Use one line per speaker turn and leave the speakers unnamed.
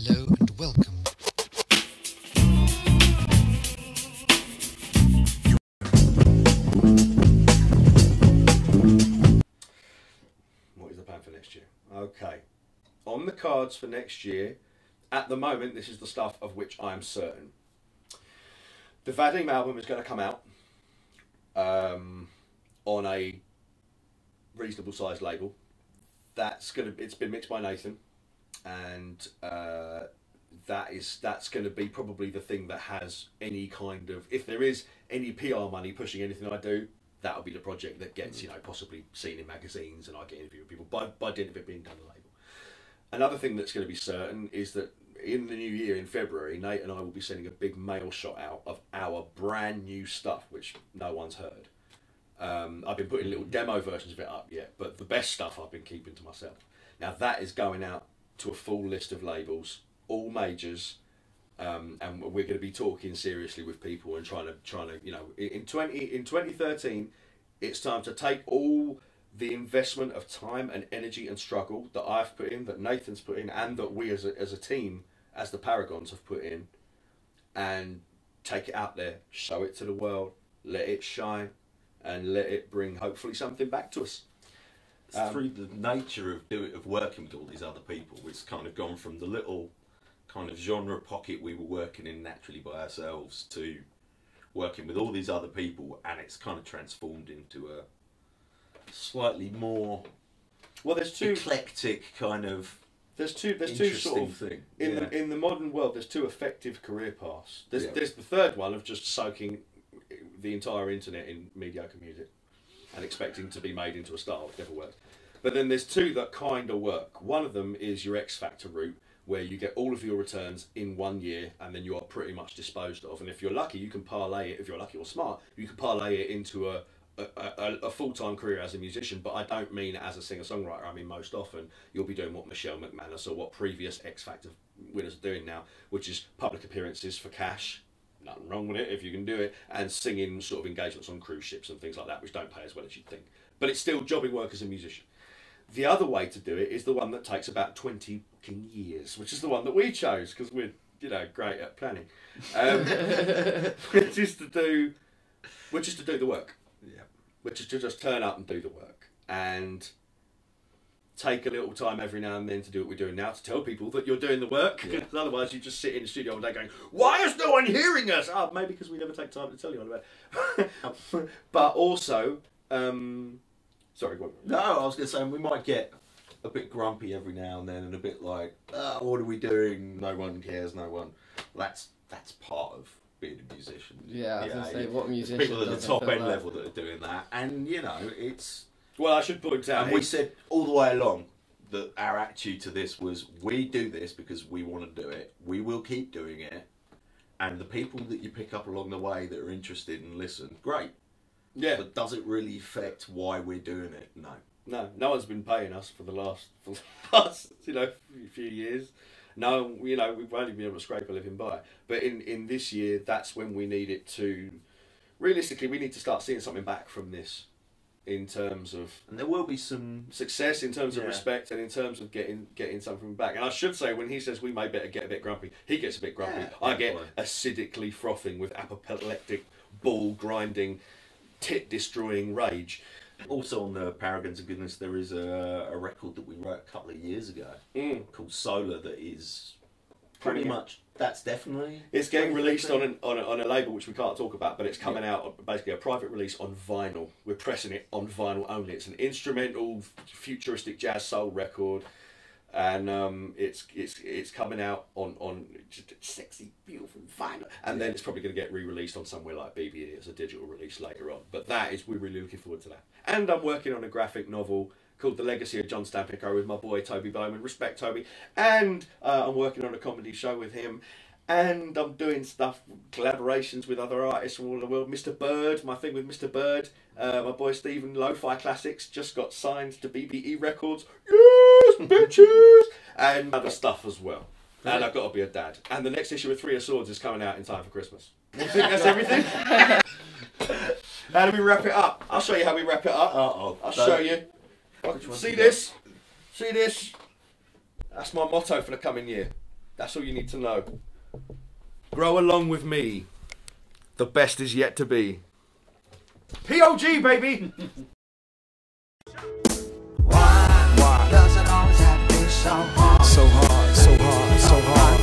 Hello and welcome.
What is the plan for next year? Okay. On the cards for next year, at the moment, this is the stuff of which I am certain. The Vadim album is going to come out on a reasonable sized label. It's been mixed by Nathan, and that's going to be probably the thing that has any kind of, if there is any PR money pushing anything I do, that'll be the project that gets, possibly seen in magazines and I get interviewed with people by dint of it being done on the label. Another thing that's going to be certain is that in the new year, in February, Nate and I will be sending a big mail shot out of our brand new stuff, which no one's heard. I've been putting little demo versions of it up yet, but the best stuff I've been keeping to myself. Now that is going out to a full list of labels, all majors, and we're going to be talking seriously with people and trying to in 2013, it's time to take all the investment of time and energy and struggle that I've put in, that Nathan's put in, and that we as a team, as the Paragons, have put in, and take it out there, show it to the world, let it shine, and let it bring hopefully something back to us.
Through the nature of working with all these other people, it's kind of gone from the little kind of genre pocket we were working in naturally by ourselves to working with all these other people, and it's kind of transformed into a slightly more
there's two
eclectic kind of
there's two sort of
thing.
In the modern world, there's two effective career paths. There's the third one of just soaking the entire internet in mediocre music and expecting to be made into a star, which never works. But then there's two that kind of work. One of them is your X Factor route, where you get all of your returns in 1 year and then you are pretty much disposed of. And if you're lucky, you can parlay it. If you're lucky or smart, you can parlay it into a full-time career as a musician. But I don't mean as a singer-songwriter. I mean most often you'll be doing what Michelle McManus or what previous X Factor winners are doing now, which is public appearances for cash. Nothing wrong with it if you can do it, and singing sort of engagements on cruise ships and things like that, which don't pay as well as you'd think. But it's still jobbing work as a musician. The other way to do it is the one that takes about 20 years, which is the one that we chose because we're great at planning, which is to do the work.
Yeah.
Which is to just turn up and do the work and take a little time every now and then to do what we're doing now, to tell people that you're doing the work, because otherwise you just sit in the studio all day going, why is no one hearing us? Oh, maybe because we never take time to tell you all about it. But also, sorry, go on.
No, I was going to say, we might get a bit grumpy every now and then and a bit like, what are we doing? No one cares, no one. That's part of being a musician.
Yeah, I was going to say, what musician
people at the
doesn't
top
feel
end
that?
level that are doing that, and it's...
Well, I should point out...
And we said all the way along that our attitude to this was, we do this because we want to do it, we will keep doing it, and the people that you pick up along the way that are interested and listen, great.
Yeah.
But does it really affect why we're doing it? No.
No one's been paying us for the last few years. No, we've only been able to scrape a living by. But in this year, that's when we need it to... Realistically, we need to start seeing something back from this in terms of...
And there will be some...
success, in terms of respect, and in terms of getting something back. And I should say, when he says we may better get a bit grumpy, he gets a bit grumpy.
Yeah,
I get acidically frothing with apoplectic, ball-grinding, tit-destroying rage.
Also on the Paragons of Goodness, there is a record that we wrote a couple of years ago called Solar that is pretty much... That's definitely...
It's getting released on a label which we can't talk about, but it's coming out, basically a private release on vinyl. We're pressing it on vinyl only. It's an instrumental, futuristic jazz soul record, and it's coming out on just sexy, beautiful vinyl. And then it's probably going to get re-released on somewhere like BBE as a digital release later on. But we're really looking forward to that. And I'm working on a graphic novel called The Legacy of John Stampico with my boy Toby Bowman. Respect, Toby. And I'm working on a comedy show with him. And I'm doing stuff, collaborations with other artists from all over the world. Mr. Bird, my thing with Mr. Bird. My boy Stephen, Lo-Fi Classics, just got signed to BBE Records. Yes, bitches! And other stuff as well. And I've got to be a dad. And the next issue of Three of Swords is coming out in time for Christmas. You think that's everything? How do we wrap it up? I'll show you how we wrap it up. I'll show you. See this? See this? That's my motto for the coming year. That's all you need to know. Grow along with me. The best is yet to be. POG, baby!
Why does it always have to be so hard? So hard, so hard, so hard.